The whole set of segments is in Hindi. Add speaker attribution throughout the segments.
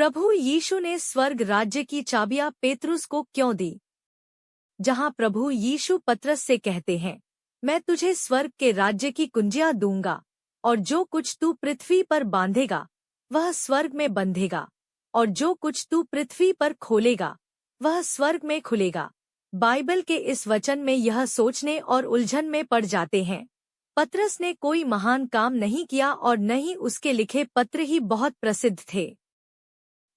Speaker 1: प्रभु यीशु ने स्वर्ग राज्य की चाबियां पेतरुस को क्यों दी? जहां प्रभु यीशु पतरस से कहते हैं, मैं तुझे स्वर्ग के राज्य की कुंजियां दूंगा, और जो कुछ तू पृथ्वी पर बांधेगा वह स्वर्ग में बंधेगा, और जो कुछ तू पृथ्वी पर खोलेगा वह स्वर्ग में खुलेगा। बाइबल के इस वचन में यह सोचने और उलझन में पड़ जाते हैं। पतरस ने कोई महान काम नहीं किया और न ही उसके लिखे पत्र ही बहुत प्रसिद्ध थे।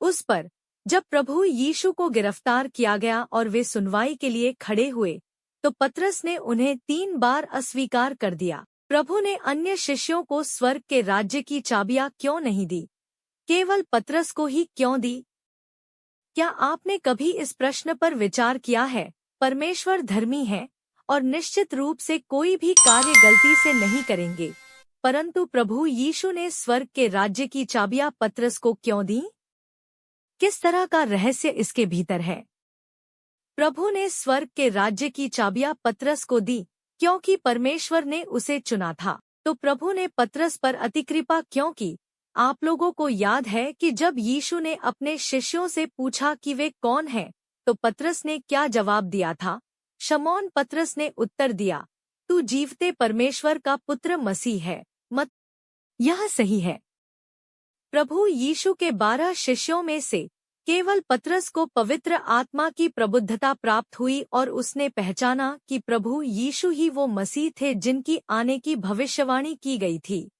Speaker 1: उस पर जब प्रभु यीशु को गिरफ्तार किया गया और वे सुनवाई के लिए खड़े हुए, तो पतरस ने उन्हें 3 बार अस्वीकार कर दिया। प्रभु ने अन्य शिष्यों को स्वर्ग के राज्य की चाबियां क्यों नहीं दी? केवल पतरस को ही क्यों दी? क्या आपने कभी इस प्रश्न पर विचार किया है? परमेश्वर धर्मी है और निश्चित रूप से कोई भी कार्य गलती से नहीं करेंगे, परंतु प्रभु यीशु ने स्वर्ग के राज्य की चाबियां पतरस को क्यों दी? किस तरह का रहस्य इसके भीतर है? प्रभु ने स्वर्ग के राज्य की चाबियां पतरस को दी क्योंकि परमेश्वर ने उसे चुना था। तो प्रभु ने पतरस पर अतिकृपा क्यों की? आप लोगों को याद है कि जब यीशु ने अपने शिष्यों से पूछा कि वे कौन हैं, तो पतरस ने क्या जवाब दिया था? शमौन पतरस ने उत्तर दिया, तू जीवते परमेश्वर का पुत्र मसीह है। मत यह सही है। प्रभु यीशु के 12 शिष्यों में से केवल पतरस को पवित्र आत्मा की प्रबुद्धता प्राप्त हुई और उसने पहचाना कि प्रभु यीशु ही वो मसीह थे जिनकी आने की भविष्यवाणी की गई थी।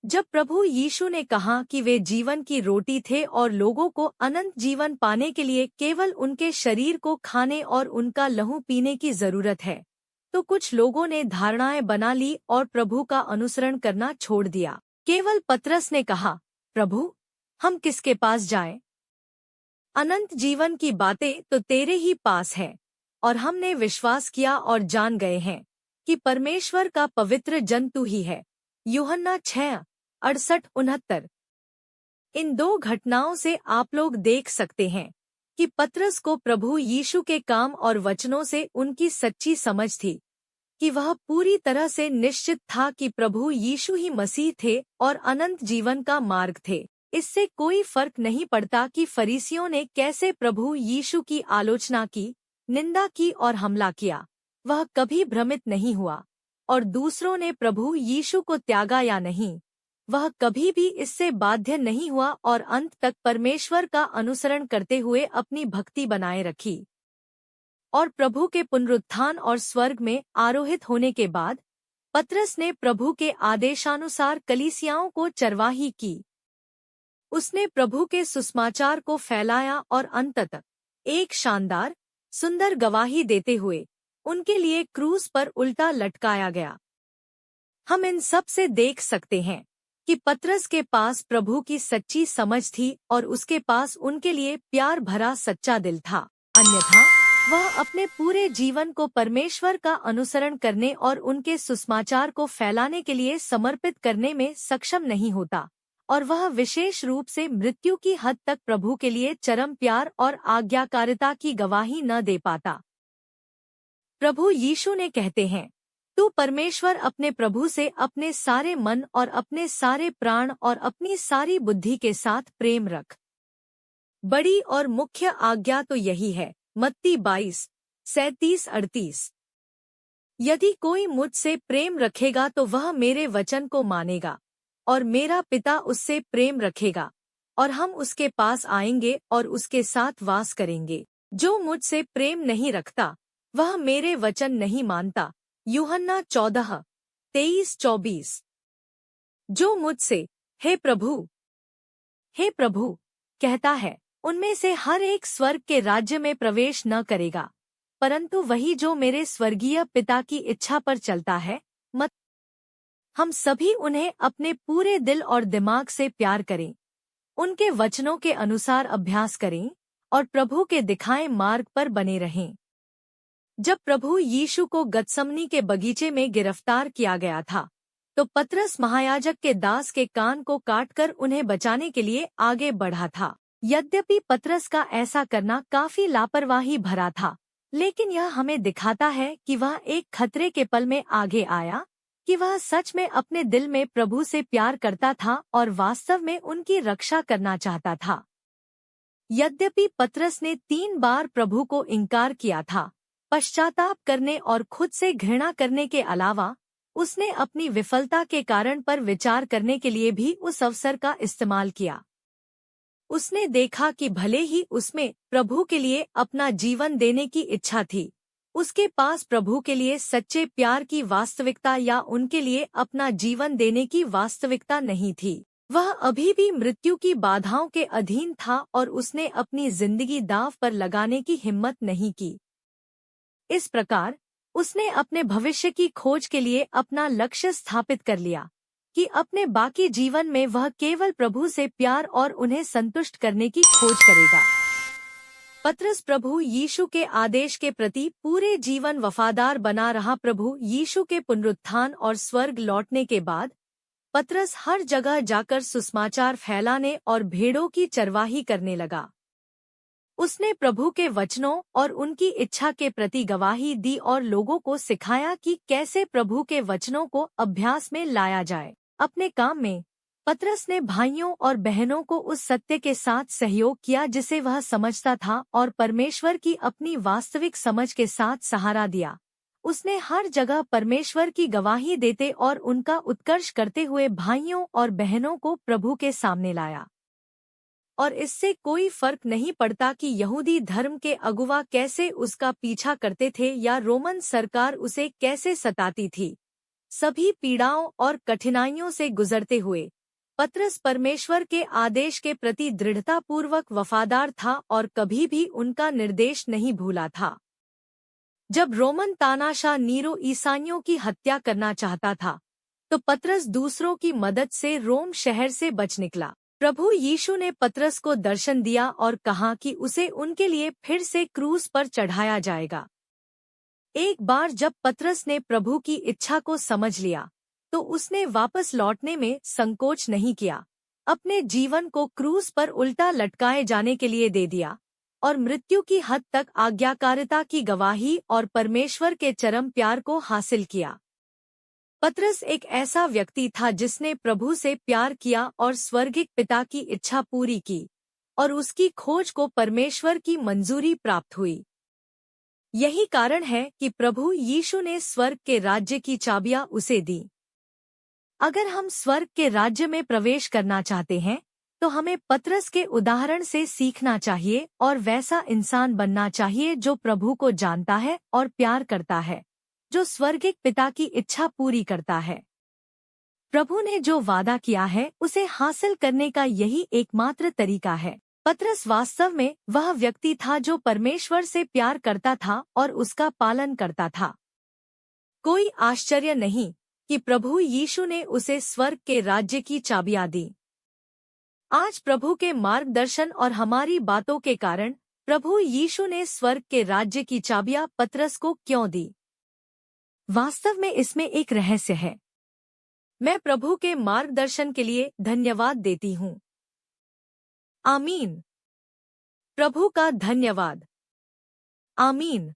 Speaker 1: जब प्रभु यीशु ने कहा कि वे जीवन की रोटी थे और लोगों को अनंत जीवन पाने के लिए केवल उनके शरीर को खाने और उनका लहू पीने की जरूरत है, तो कुछ लोगों ने धारणाएं बना ली और प्रभु का अनुसरण करना छोड़ दिया। केवल पतरस ने कहा, प्रभु, हम किसके पास जाएं? अनंत जीवन की बातें तो तेरे ही पास है, और हमने विश्वास किया और जान गए हैं कि परमेश्वर का पवित्र जन तू ही है। यूहन्ना 6:68-69। इन 2 घटनाओं से आप लोग देख सकते हैं कि पतरस को प्रभु यीशु के काम और वचनों से उनकी सच्ची समझ थी कि वह पूरी तरह से निश्चित था कि प्रभु यीशु ही मसीह थे और अनंत जीवन का मार्ग थे। इससे कोई फर्क नहीं पड़ता कि फरीसियों ने कैसे प्रभु यीशु की आलोचना की, निंदा की और हमला किया। वह कभी भ्रमित नहीं हुआ, और दूसरों ने प्रभु यीशु को त्यागा या नहीं, वह कभी भी इससे बाध्य नहीं हुआ और अंत तक परमेश्वर का अनुसरण करते हुए अपनी भक्ति बनाए रखी। और प्रभु के पुनरुत्थान और स्वर्ग में आरोहित होने के बाद पतरस ने प्रभु के आदेशानुसार कलीसियाओं को चरवाही की। उसने प्रभु के सुसमाचार को फैलाया और अंततः एक शानदार, सुंदर गवाही देते हुए उनके लिए क्रूस पर उल्टा लटकाया गया। हम इन सब से देख सकते हैं कि पतरस के पास प्रभु की सच्ची समझ थी और उसके पास उनके लिए प्यार भरा सच्चा दिल था। अन्यथा वह अपने पूरे जीवन को परमेश्वर का अनुसरण करने और उनके सुसमाचार को फैलाने के लिए समर्पित करने में सक्षम नहीं होता, और वह विशेष रूप से मृत्यु की हद तक प्रभु के लिए चरम प्यार और आज्ञाकारिता की गवाही न दे पाता। प्रभु यीशु ने कहते हैं, तू परमेश्वर अपने प्रभु से अपने सारे मन और अपने सारे प्राण और अपनी सारी बुद्धि के साथ प्रेम रख। बड़ी और मुख्य आज्ञा तो यही है। मत्ती 22:37-38। यदि कोई मुझसे प्रेम रखेगा तो वह मेरे वचन को मानेगा, और मेरा पिता उससे प्रेम रखेगा, और हम उसके पास आएंगे और उसके साथ वास करेंगे। जो मुझसे प्रेम नहीं रखता वह मेरे वचन नहीं मानता। यूहन्ना 14:23-24। जो मुझसे हे प्रभु कहता है, उनमें से हर एक स्वर्ग के राज्य में प्रवेश न करेगा, परंतु वही जो मेरे स्वर्गीय पिता की इच्छा पर चलता है। हम सभी उन्हें अपने पूरे दिल और दिमाग से प्यार करें, उनके वचनों के अनुसार अभ्यास करें और प्रभु के दिखाए मार्ग पर बने रहें। जब प्रभु यीशु को गतसमनी के बगीचे में गिरफ्तार किया गया था, तो पतरस महायाजक के दास के कान को काटकर उन्हें बचाने के लिए आगे बढ़ा था। यद्यपि पतरस का ऐसा करना काफी लापरवाही भरा था, लेकिन यह हमें दिखाता है कि वह एक खतरे के पल में आगे आया, कि वह सच में अपने दिल में प्रभु से प्यार करता था और वास्तव में उनकी रक्षा करना चाहता था। यद्यपि पतरस ने 3 बार प्रभु को इनकार किया था, पश्चाताप करने और खुद से घृणा करने के अलावा उसने अपनी विफलता के कारण पर विचार करने के लिए भी उस अवसर का इस्तेमाल किया। उसने देखा कि भले ही उसमें प्रभु के लिए अपना जीवन देने की इच्छा थी, उसके पास प्रभु के लिए सच्चे प्यार की वास्तविकता या उनके लिए अपना जीवन देने की वास्तविकता नहीं थी। वह अभी भी मृत्यु की बाधाओं के अधीन था और उसने अपनी जिंदगी दांव पर लगाने की हिम्मत नहीं की। इस प्रकार उसने अपने भविष्य की खोज के लिए अपना लक्ष्य स्थापित कर लिया कि अपने बाकी जीवन में वह केवल प्रभु से प्यार और उन्हें संतुष्ट करने की खोज करेगा। पतरस प्रभु यीशु के आदेश के प्रति पूरे जीवन वफादार बना रहा। प्रभु यीशु के पुनरुत्थान और स्वर्ग लौटने के बाद पतरस हर जगह जाकर सुसमाचार फैलाने और भेड़ों की चरवाही करने लगा। उसने प्रभु के वचनों और उनकी इच्छा के प्रति गवाही दी और लोगों को सिखाया कि कैसे प्रभु के वचनों को अभ्यास में लाया जाए। अपने काम में पतरस ने भाइयों और बहनों को उस सत्य के साथ सहयोग किया जिसे वह समझता था और परमेश्वर की अपनी वास्तविक समझ के साथ सहारा दिया। उसने हर जगह परमेश्वर की गवाही देते और उनका उत्कर्ष करते हुए भाइयों और बहनों को प्रभु के सामने लाया। और इससे कोई फर्क नहीं पड़ता कि यहूदी धर्म के अगुवा कैसे उसका पीछा करते थे या रोमन सरकार उसे कैसे सताती थी। सभी पीड़ाओं और कठिनाइयों से गुजरते हुए पतरस परमेश्वर के आदेश के प्रति दृढ़तापूर्वक वफादार था और कभी भी उनका निर्देश नहीं भूला था। जब रोमन तानाशाह नीरो ईसाइयों की हत्या करना चाहता था, तो पतरस दूसरों की मदद से रोम शहर से बच निकला। प्रभु यीशु ने पतरस को दर्शन दिया और कहा कि उसे उनके लिए फिर से क्रूस पर चढ़ाया जाएगा। एक बार जब पतरस ने प्रभु की इच्छा को समझ लिया, तो उसने वापस लौटने में संकोच नहीं किया। अपने जीवन को क्रूस पर उल्टा लटकाए जाने के लिए दे दिया और मृत्यु की हद तक आज्ञाकारिता की गवाही और परमेश्वर के चरम प्यार को हासिल किया। पतरस एक ऐसा व्यक्ति था जिसने प्रभु से प्यार किया और स्वर्गिक पिता की इच्छा पूरी की, और उसकी खोज को परमेश्वर की मंजूरी प्राप्त हुई। यही कारण है कि प्रभु यीशु ने स्वर्ग के राज्य की चाबियां उसे दी। अगर हम स्वर्ग के राज्य में प्रवेश करना चाहते हैं, तो हमें पतरस के उदाहरण से सीखना चाहिए और वैसा इंसान बनना चाहिए जो प्रभु को जानता है और प्यार करता है, जो स्वर्गिक पिता की इच्छा पूरी करता है। प्रभु ने जो वादा किया है उसे हासिल करने का यही एकमात्र तरीका है। पतरस वास्तव में वह व्यक्ति था जो परमेश्वर से प्यार करता था और उसका पालन करता था। कोई आश्चर्य नहीं कि प्रभु यीशु ने उसे स्वर्ग के राज्य की चाबियां दी। आज प्रभु के मार्गदर्शन और हमारी बातों के कारण प्रभु यीशु ने स्वर्ग के राज्य की चाबियां पतरस को क्यों दी? वास्तव में इसमें एक रहस्य है। मैं प्रभु के मार्गदर्शन के लिए धन्यवाद देती हूँ। आमीन। प्रभु का धन्यवाद। आमीन।